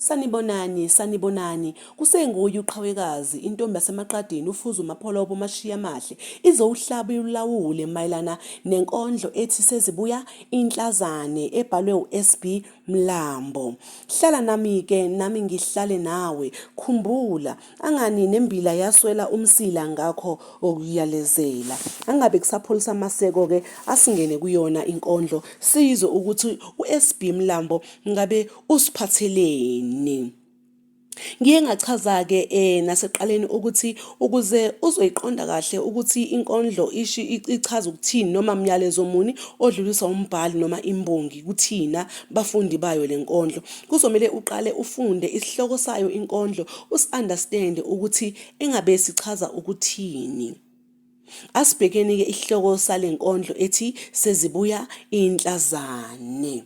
Sanibonani, kusenguye uqhawekazi, intombi yasemaqadini ufuza uMapholobo mashiya mahle, izowuhlaba ulawule mayelana nenkondlo ethi sezibuya inhlazane ebhalwe uSB Mlambo. Hlala nami-ke, nami ngihlale nawe, khumbula, angani nembila yaswela umsila ngakho okuyalezela. Angabe kusapholisa amaseko-ke, asingene kuyona inkondlo, sizwe ukuthi uSB Mlambo ngabe usiphatheleni. Ngiye ngachaza-ke naseqaleni ukuthi ukuze uzoyiqonda kahle ukuthi inkondlo ichaza ukuthini noma myalezo muni odlulisa umbhali noma imbongi kuthina bafundi bayo lenkondlo, kuzomela uqale ufunde isihloko sayo inkondlo, usi-understand ukuthi engabe sichaza ukuthini. Asibhekeni-ke isihloko salenkondlo ethi sezibuya inhlazane.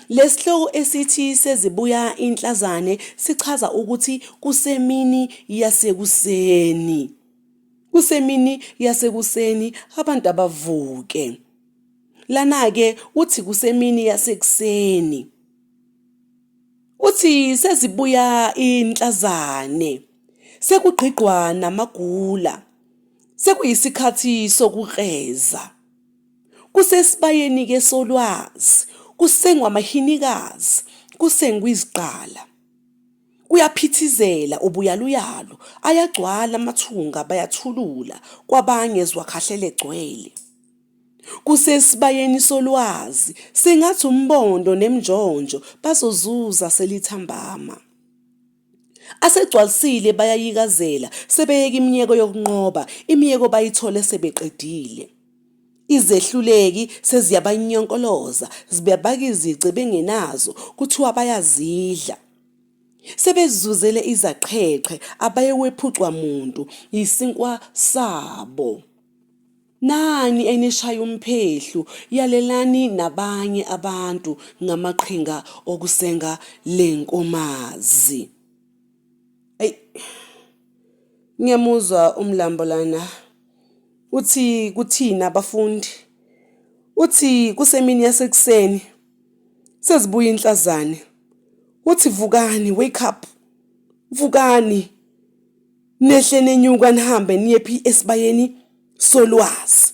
Lesihloko esithi sezibuya inhlazane sichaza ukuthi kusemini yasekuseni. Kusemini yasekuseni abantu abavuke. Lana-ke uthi kusemini yasekuseni. Uthi sezibuya inhlazane. Sekugqigqwa namagula. Sekuyisikhathi sokukreza. Kusesibayeni-ke solwazi. Kusengwa amahinikazi, kusengwa iziqala. Kuyaphithizela ubuyaluyalo, ayagcwala amathunga bayathulula, kwabanye ziwakhahlele gcwele. Kusesibayeni solwazi, sengathi umbondo nemjonjo bazozuza selithambama. Asegcwalisile bayayikazela, sebeyeka iminyeko yokunqoba, imiyeko bayithole sebeqedile. Izehluleki seziyabanyonkoloza, zibebaka izici bengenazo, kuthiwa bayazidla. Sebezuzele izaqheqhe, abayewephucwa muntu, isinkwa sabo. Nani enishaya umphehlu, yalelani nabanye abantu ngamaqhinga okusenga lenkomazi. Ngiyamuzwa uMlambo lana. Uthi kuthina abafundi, uthi kusemini yasekuseni, sezibuya inhlazane, uthi vukani, wake up, vukani, nehle nenyuka nihambe niyephi esibayeni solwazi.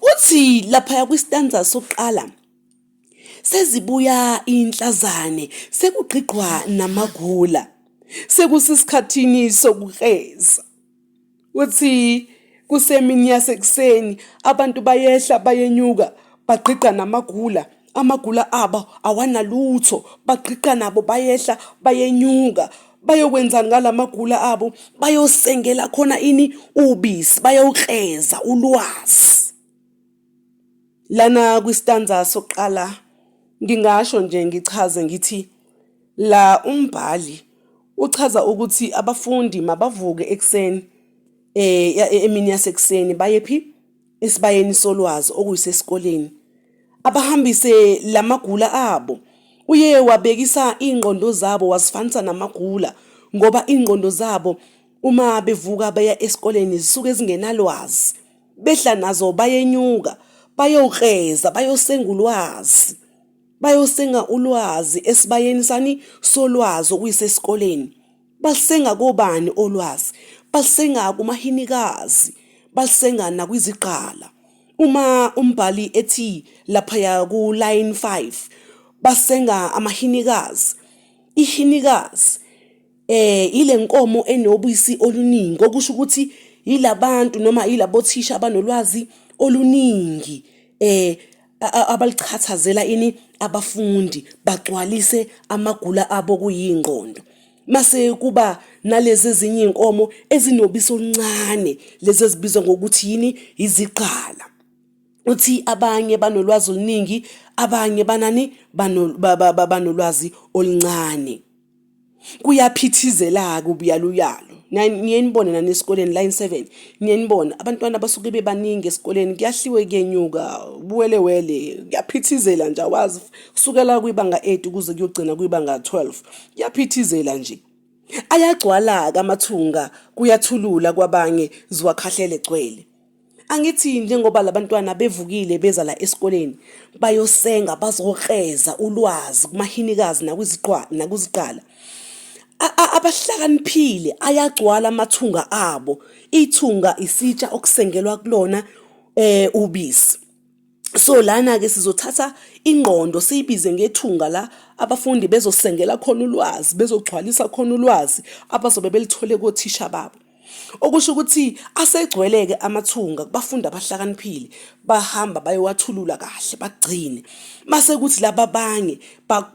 Uthi lapha kwistanza sokuqala, sezibuya inhlazane, sekugqigqwa namagula, sekusisikhathini sokukreza. Uthi kusemini yasekuseni abantu bayehla bayenyuka bagqigqa namagula, amagula abo awanalutho, bagqigqa nabo bayehla bayenyuka, bayokwenzani ngalamagula abo, bayosengela khona ini ubisi, bayowukreza ulwazi. Lana kwistanza sokuqala ngingasho nje ngichaze ngithi la umbhali uchaza ukuthi abafundi mabavuke ekseni emini yasekuseni bayephi esibayeni solwazi okuyisesikoleni, abahambise lamagula abo. Uye wabekisa ingqondo zabo wasifanisa namagula ngoba ingqondo zabo uma bevuka baya esikoleni zisuke zingenalwazi, behla nazo bayenyuka, bayokreza, bayosenga ulwazi, bayosenga ulwazi esibayeni sani solwazi okuyisesikoleni. Balisenga kobani olwazi? Balisenga kumahinikazi, balisenga nakwiziqala. Uma umbhali ethi lapha ku line 5 basenga amahinikazi. Ihinikazi ile nkomo enobisi oluningi, okusho ukuthi yilabantu noma yilabothisha abanolwazi oluningi abalichathazela ini abafundi bagcwalise amagula abo kuyingqondo. Mase kuba nalezi ezinye inkomo ezinobisi oluncane, lezi ezibizwa ngokuthi yini iziqala. Uthi abanye banolwazi oluningi, abanye banani banolwazi oluncane. Kuyaphithizela kubuyaluyalo. Niyenibona nani esikoleni line 7, niyenibona abantwana basuke bebaningi esikoleni, kuyahliwe kuyenyuka, wele kuyaphithizela nje, awazi kusukela kwibanga 8 kuze kuyogcina kwibanga 12, kuyaphithizela nje. Ayagcwala amathunga, kuyathulula kwabanye ziwakhahlele gcwele. Angithi njengoba labantwana bevukile beza la esikoleni bayosenga bazokreza ulwazi kumahinikazi nakuziqala. Abahlakaniphile ayagcwala amathunga abo. Ithunga isitsha okusengelwa kulona ubisi. So lana ke sizothatha ingqondo siyibize ngethunga la abafundi bezosengela khona ulwazi, bezogcwalisa khona ulwazi abazobe belithole kothisha babo. Okusho ukuthi asegcweleke amathunga kubafundi abahlakaniphile bahamba bayowathulula kahle bagcine. Mase kuthi laba abanye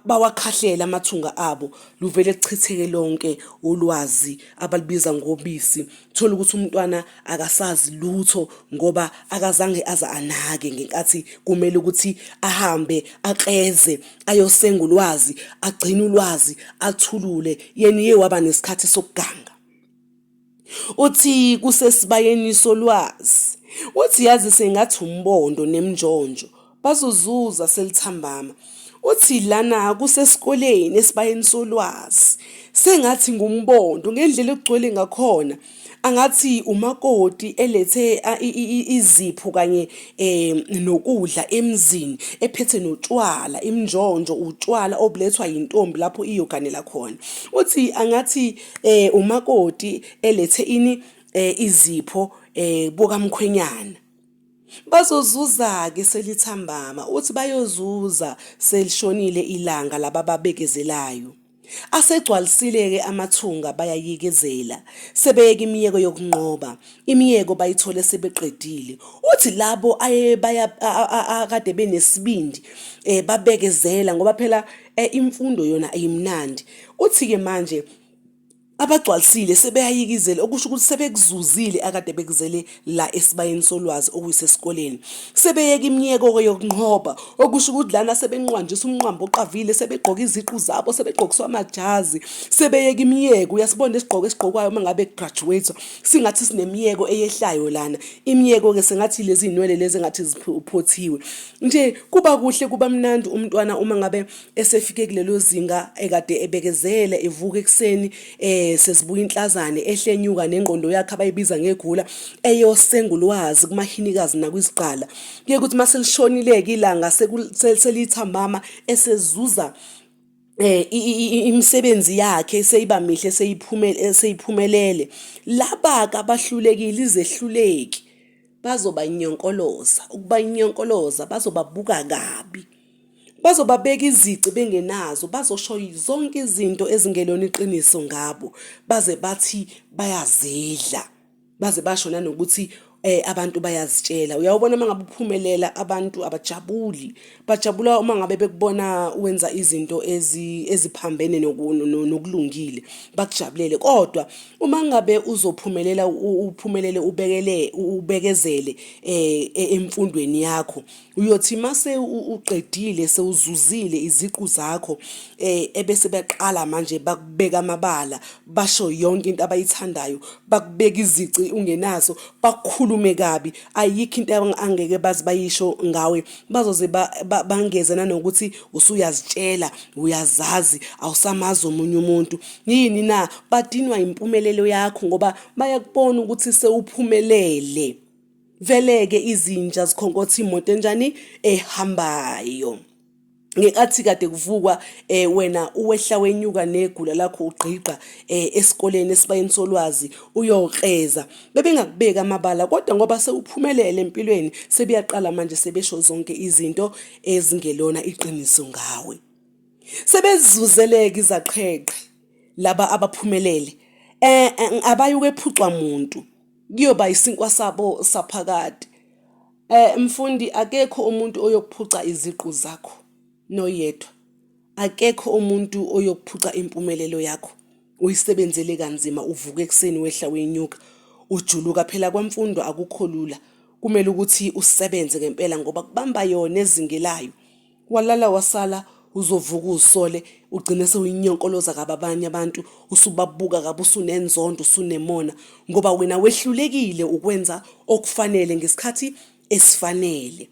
bawakhahlela amathunga abo luvele lichitheke lonke ulwazi abalibiza ngobisi. Thola ukuthi umntwana akasazi lutho ngoba akazange aza anake ngenkathi kumele ukuthi ahambe akreze ayosenga ulwazi, agcine ulwazi, athulule yena waba nesikhathi sokuganga. Uthi kusesibayeni solwazi, uthi yazi sengathi umbondo nemnjonjo bazozuza selithambama. Uthi lana kusesikoleni esibayeni solwazi sengathi ngumbondo ngendlela egcwele ngakhona. Angathi umakoti elethe izipho kanye nokudla emzini ephethe notshwala, imnjonjo utshwala obulethwa yintombi lapho iyoganela khona. Uthi angathi umakoti elethe izipho bokamkhwenyana. Bazozuza ke selithambama. Uthi bayozuza selishonile ilanga laba babekezelayo. Asegcwalisile ke amathunga bayayikezela sebeyeka imiyeko yokunqoba, imiyeko bayithole sebeqedile. Uthi labo akade benesibindi babekezela ngoba phela imfundo yona ayimnandi. Uthi ke manje abagcwalisile sebeyayikizela okusho ukuthi sebekuzuzile akade bekuzele la esibayeni solwazi okuyisesikoleni. Sebeyeka imiyeko yokunqoba okusho ukuthi lana sebenqwanjisa umnqambo oqavile, sebegqoka iziqu zabo, sebegqokiswa amajazi, sebeyeka imiyeko. Uyasibona isigqoko esigqokwayo mangabe graduate singathi sinemiyeko eyehlayo lana. Imiyeko ke sengathi lezi inwele lezi engathi ziphothiwe. Nje kuba kuhle kuba mnandi umntwana uma ngabe esefike kulelo zinga ekade ebekezela evuka ekseni sesibuya inhlazane ehlenyuka nengqondo yakhe abayibiza ngegula eyosenga ulwazi kumahinikazi nakwiziqala. Kuye ukuthi maselishonileke ilanga selithambama esezuza imisebenzi yakhe seyiba mihle seyiphumelele. Laba abahlulekile izehluleki bazoba inyonkoloza. Ukuba inyonkoloza bazobabuka kabi. Bazobabeka izici bengenazo, bazosho zonke izinto ezingelona iqiniso ngabo, baze bathi bayazidla, baze basho nanokuthi abantu bayazitshela. Uyawubona mangabe uphumelela abantu abajabuli, bajabula uma ngabe bekubona wenza izinto eziphambene nokulungile, bakujabulele. Kodwa uma ngabe uzophumelela uphumelele ubekezele emfundweni yakho, uyothi mase uqedile sewuzuzile iziqu zakho ebese beqala manje bakubeka amabala, basho yonke into abayithandayo, bakubeka izici ungenazo, bakhulume kabi, ayikho into angeke bazi bayisho ngawe. Bazoze bangeze nanokuthi usuyazitshela, uyazazi, awusamazi omunye umuntu. Yini na badinwa impumelelo yakho ngoba bayakubona ukuthi sewuphumelele. Veleke izinja zikhonkotha imoto enjani ehambayo. Ngekathi kade kuvukwa wena uwehla wenyuka negula lakho ugqiqa esikoleni esibayeni solwazi uyokreza, bebengakubeka amabala. Kodwa ngoba sewuphumelele empilweni sebeyaqala manje sebesho zonke izinto ezingelona iqiniso ngawe. Sebezuzeleke izaqheqhe laba abaphumelele abayuke ephucwa umuntu kuyoba isinkwa sabo saphakade. Mfundi, akekho umuntu oyokuphuca iziqu zakho noyedwa. Akekho umuntu oyokuphuca impumelelo yakho. Uyisebenzele kanzima, uvuka ekseni wehla wenyuka, ujuluka. Phela kwamfundo akukho lula, kumele ukuthi usebenze ngempela ngoba kubamba yona ezingelayo. Walala wasala uzovuka uzisole, ugcine sewuyinyonkoloza kababanye abantu, usubabuka kabe usunenzondo, usunemona ngoba wena wehlulekile ukwenza okufanele ngesikhathi esifanele.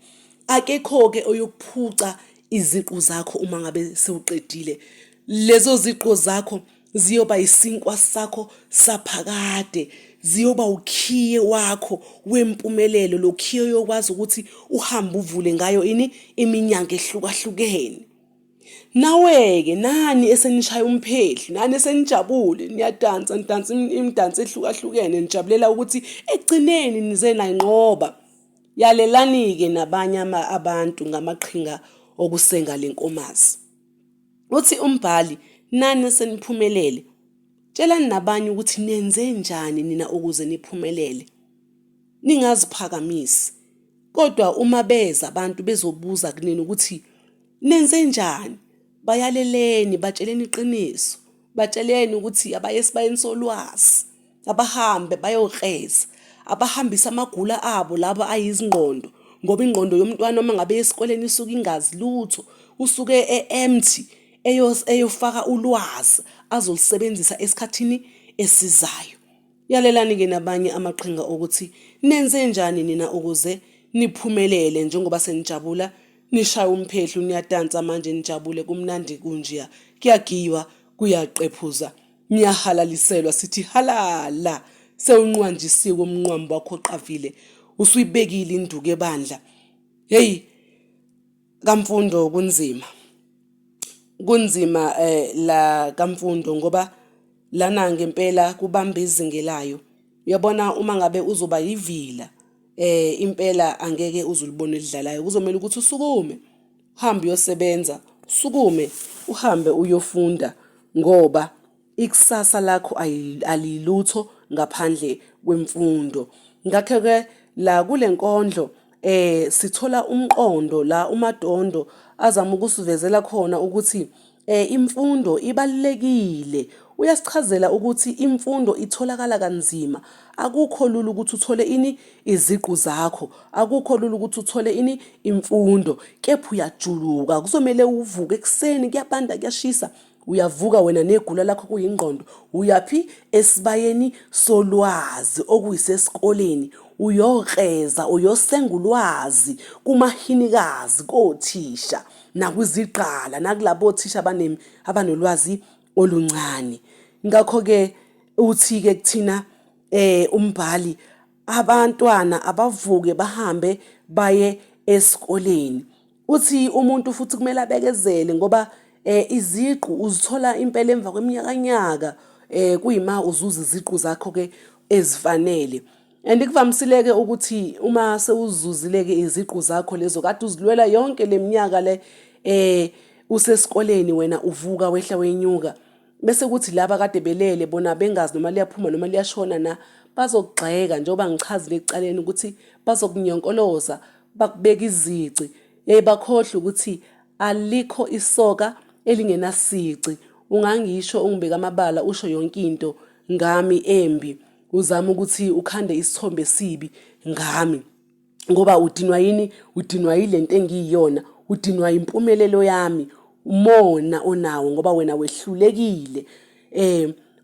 Akekho ke oyokuphuca iziqu zakho uma ngabe sewuqedile. Lezo ziqu zakho ziyoba isinkwa sakho saphakade ziyoba ukhiye wakho wempumelelo, lo khiye yokwazi ukuthi uhambe uvule ngayo iminyango ehlukahlukene. Nawe-ke nani esenishaya umphehli, nani esenijabule niyadansa nidansa imidanso ehlukahlukene nijabulela ukuthi ekugcineni nize nayinqoba. Yalelani-ke nabanye abantu ngamaqhinga okusenga lenkomazi. Uthi umbhali, nani eseniphumelele, tshelani nabanye ukuthi nenze njani nina ukuze niphumelele. Ningaziphakamisi. Kodwa uma beza abantu bezobuza kunina ukuthi nenze njani, bayaleleni, batsheleni iqiniso, batsheleni ukuthi abaye esibayeni solwazi, abahambe bayokreza, abahambisa amagula abo labo ayizingqondo, ngoba ingqondo yomntwana uma ngabe esikoleni isuke ingazi lutho, usuke empty, eyofaka ulwazi azolisebenzisa esikhathini esizayo. Yalelani-ke nabanye amaqhinga ukuthi nenze njani nina ukuze niphumelele, njengoba senijabula nishaya umphehlu niyadansa manje nijabule kumnandi kunjiya, kuyagiywa kuyaqephuza, niyahalaliselwa sithi halala, sewunqwanjisiwe umnqwambo wakho oqavile, usuyibekile induku ebandla. Hey kaMfundo kunzima la kaMfundo, ngoba lana ngempela kubamba izingelayo. Uyabona uma ngabe uzoba yivila impela angeke uzulibone lidlalayo, kuzomela ukuthi usukume uhambe uyosebenza, usukume uhambe uyofunda, ngoba ikusasa lakho alilutho ngaphandle kwemfundo. Ngakho-ke la kule nkondlo sithola umqondo la uMadondo azama ukusivezela khona ukuthi imfundo ibalulekile. Uyasichazela ukuthi imfundo itholakala kanzima. Akukho lula ukuthi uthole iziqu zakho, akukho lula ukuthi uthole imfundo, kepha uyajuluka. Kuzomele uvuke ekuseni, kuyabanda kuyashisa, uyavuka wena negula lakho kuyingqondo, uyaphi esibayeni solwazi okuyisesikoleni, uyokreza, uyosenga ulwazi kumahinikazi, kothisha, nakwizigqala, nakulabo thisha abanolwazi oluncane. Ngakho-ke uthi-ke kuthina umbhali, abantwana abavuke bahambe baye esikoleni. Uthi umuntu futhi kumele abekezele, ngoba iziqu uzithola impela emva kweminyakanyaka, kuyima uzuza iziqu zakho-ke ezifanele. And kuvamisile-ke ukuthi uma sewuzuzile-ke iziqu zakho lezo kade uzilwela yonke le minyaka le usesikoleni, wena uvuka wehla wenyuka, bese kuthi laba kade belele bona bengazi noma liyaphuma noma liyashona na, bazokugxeka njengoba ngichazile ekucaleni ukuthi bazokunyonkoloza, bakubeka izici, bakhohle ukuthi alikho isoka elingenasici. Ungangisho ungibeka amabala usho yonke into ngami embi, uzama ukuthi ukhande isithombe sibi ngami, ngoba udinwa yini? Udinwa yilento engiyiyona, udinwa impumelelo yami, umona onawo, ngoba wena wehlulekile.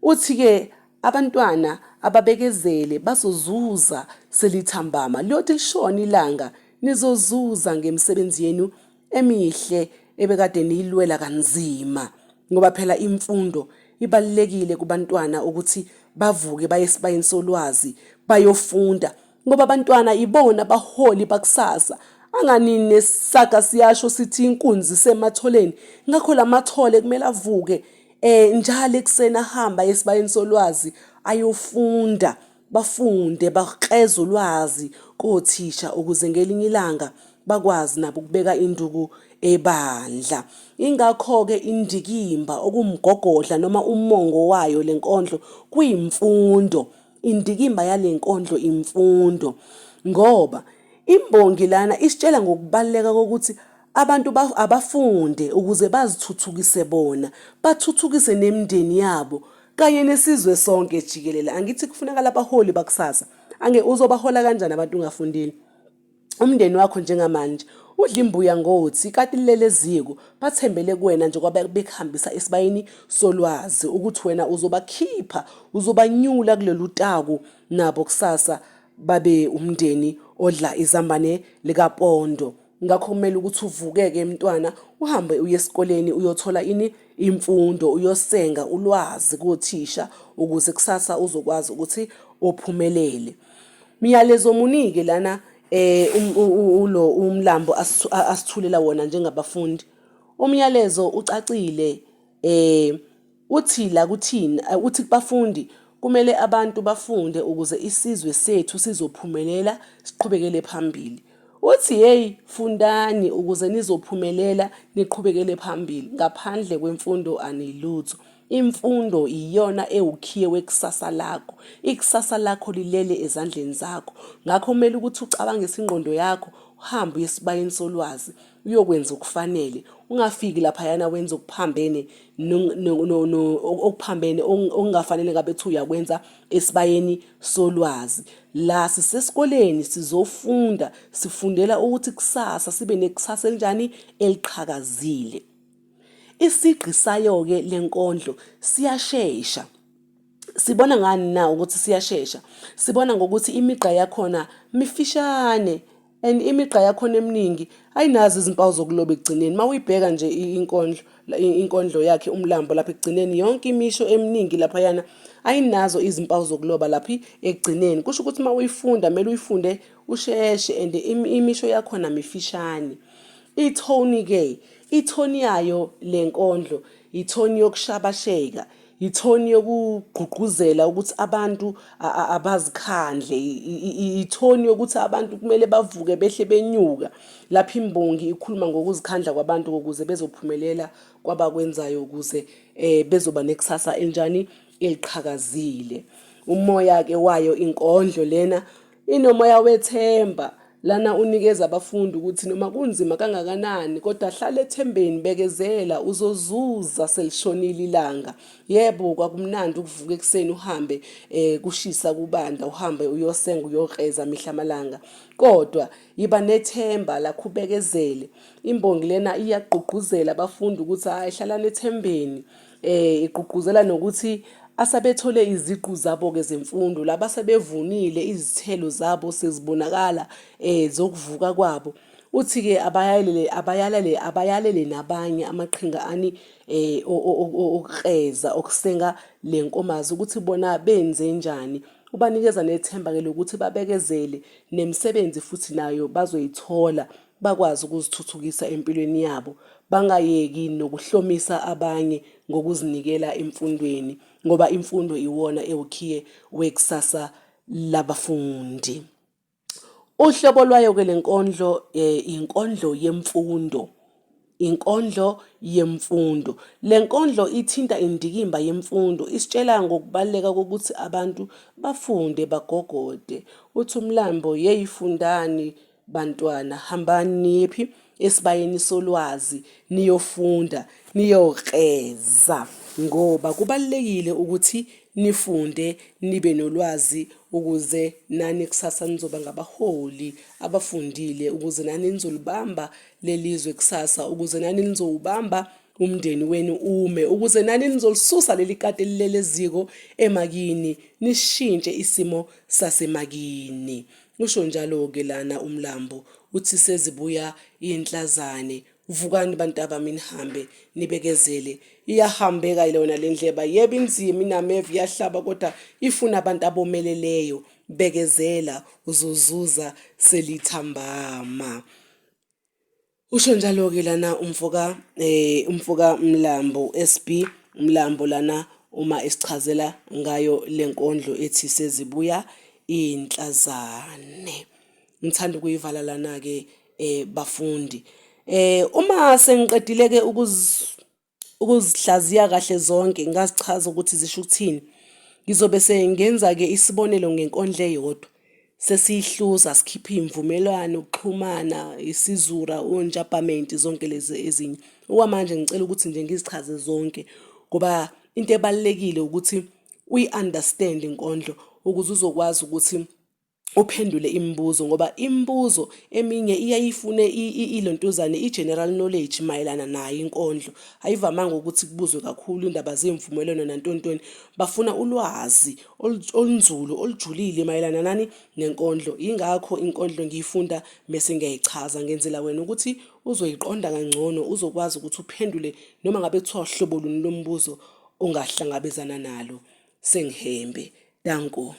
Uthi-ke abantwana ababekezele bazozuza selithambama, liyothi lishona ilanga nizozuza ngemisebenzi yenu emihle ebekade niyilwela kanzima, ngoba phela imfundo ibalulekile kubantwana ukuthi bavuke baye esibayeni solwazi bayofunda, ngoba abantwana ibona abaholi bakusasa. Anganini nesaka siyasho sithi inkunzi sematholeni, ngakho lamathole kumele avuke njalo ekuseni ahamba esibayeni solwazi ayofunda, bafunde bakreze ulwazi kothisha, ukuze ngelinye ilanga bakwazi nabo ukubeka induku ebandla. Ingakho-ke indikimba okumgogodla noma umongo wayo lenkondlo kuyimfundo. Indikimba yalenkondlo imfundo, ngoba imbongi lana isitshela ngokubaluleka kokuthi abantu abafunde ukuze bazithuthukise bona, bathuthukise nemindeni yabo kanye nesizwe sonke jikelele. Angithi kufunakala abaholi bakusasa. Uzobahola kanjani abantu ungafundile? Umndeni wakho njengamanje udla imbuya ngothi kati lele ziko bathembele kuwena nje ngoba bekuhambisa esibayeni solwazi ukuthi wena uzobakhipha, uzobanyula kulolu taku, nabo kusasa babe umndeni odla izambane likapondo. Ngakho kumele ukuthi uvukeke mntwana, uhambe uye esikoleni uyothola imfundo, uyosenga ulwazi kothisha, ukuze kusasa uzokwazi ukuthi ophumelele. Myalezo munike lana ulo umlambo asithulela wona njengabafundi. Umyalezo ucacile uthi la kuthina uthi kubafundi kumele abantu bafunde ukuze isizwe sethu sizophumelela siqhubekele phambili. Uthi hey fundani ukuze nizophumelela niqhubekele phambili, ngaphandle kwemfundo anilutho. Imfundo iyona ewukhiye wekusasa lakho. Ikusasa lakho lilele ezandleni zakho. Ngakho kumele ukuthi ucabange ingqondo yakho, uhambe uye esibayeni solwazi uyokwenza okufanele. Ungafiki lapha yana wenza okuphambene okuphambene okungafanele ngabe ethi uyakwenza esibayeni solwazi. La sisesikoleni sizofunda, sifundela ukuthi kusasa sibe nekusasa elinjani eliqhakazile. Isigqi sayo-ke lenkondlo siyashesha. Sibona ngani na ukuthi siyashesha? Sibona ngokuthi imigqa yakhona mifishane and imigqa yakhona eminingi ayinazo izimpawu zokuloba ekugcineni. Mawuyibheka nje inkondlo yakhe umlambo lapha ekugcineni, yonke imisho eminingi lapha yana ayinazo izimpawu zokuloba lapha ekugcineni. Kusho ukuthi mawuyifunda kumele uyifunde usheshe and imisho yakhona mifishane. Ithoni-ke, ithoni yayo lenkondlo ithoni yokushabasheka, ithoni yokugqugquzela ukuthi abantu abazikhandle, ithoni yokuthi abantu kumele bavuke behle benyuka. Lapha imbongi ikhuluma ngokuzikhandla kwabantu ukuze bezophumelela kwabakwenzayo ukuze bezoba nekusasa elinjani eliqhakazile. Umoya-ke wayo inkondlo lena inomoya wethemba. Lana unikeza abafundi ukuthi noma kunzima kangakanani kodwa hlala ethembeni, bekezela, uzozuza selishonile ilanga. Yebo kwakumnandi ukuvuka ekuseni uhambe kushisa kubanda, uhambe uyosenga uyokreza mihla malanga, kodwa yiba nethemba lakho ubekezele. Imbongi lena iyagqugquzela abafundi ukuthi hayi hlalani ethembeni, igqugquzela nokuthi asebethole iziqu zabo-ke zemfundo, laba sebevunile izithelo zabo sezibonakala zokuvuka kwabo. Uthi-ke abayalele nabanye amaqhinga ani okukreza okusenga le nkomazi ukuthi bona benze njani. Ubanikeza nethemba-ke lokuthi babekezele nemisebenzi futhi nayo bazoyithola, bakwazi ukuzithuthukisa empilweni yabo, bangayeki nokuhlomisa abanye ngokuzinikela emfundweni, ngoba imfundo iwona ewukhiye wekusasa labafundi. Uhlobo lwayo-ke lenkondlo inkondlo yemfundo. Inkondlo yemfundo. Lenkondlo ithinta indikimba yemfundo, isitshela ngokubaluleka kokuthi abantu bafunde bagogode. Uthi umlambo yeyifundani bantwana, hambani niyephi esibayeni solwazi niyofunda niyokreza, ngoba kubalulekile ukuthi nifunde nibe nolwazi ukuze nani kusasa nizoba ngabaholi abafundile, ukuze nani nizolibamba lelizwe kusasa, ukuze nani nizowubamba umndeni wenu ume, ukuze nani nizolisusa leli kade lileleziko emakini, nishintshe isimo sasemakini. Usho njalo-ke lana umlambo uthi sezibuya inhlazane, vukani bantabami nihambe nibekezele. Iyahambeka lona le ndleba, yebo inzima inameva iyahlaba kodwa ifuna abantu abomeleleyo. Bekezela uzozuza selithambama. Usho njalo-ke lana umfoka Mlambo SB Mlambo lana uma esichazela ngayo lenkondlo ethi sezibuya inhlazane. Ngithanda ukuyivala lana-ke bafundi. Uma sengiqedile-ke ukuzihlaziya kahle zonke ngazichaza ukuthi zisho ukuthini, ngizobe sengenza-ke isibonelo ngenkondlo eyodwa, sesiyihluza sikhiphe imvumelwano, ukuxhumana, isizura, onjabhamenti, zonke lezi ezinye. Okwamanje ngicela ukuthi nje ngizichaze zonke ngoba into ebalulekile ukuthi uyi-understand inkondlo ukuze uzokwazi ukuthi uphendule imibuzo, ngoba imibuzo eminye iyayifune ilontuzane i-general knowledge mayelana nayo inkondlo. Ayivamanga ukuthi kubuzwe kakhulu indaba zemvumelwano nantontoni, bafuna ulwazi olunzulu olujulile mayelana nani nenkondlo. Ingakho inkondlo ngiyifunda bese ngiyayichaza ngenzela wena ukuthi uzoyiqonda kangcono, uzokwazi ukuthi uphendule noma ngabe kuthiwa uhlobo luni lombuzo ongahlangabezana nalo. Sengihembe. Danko.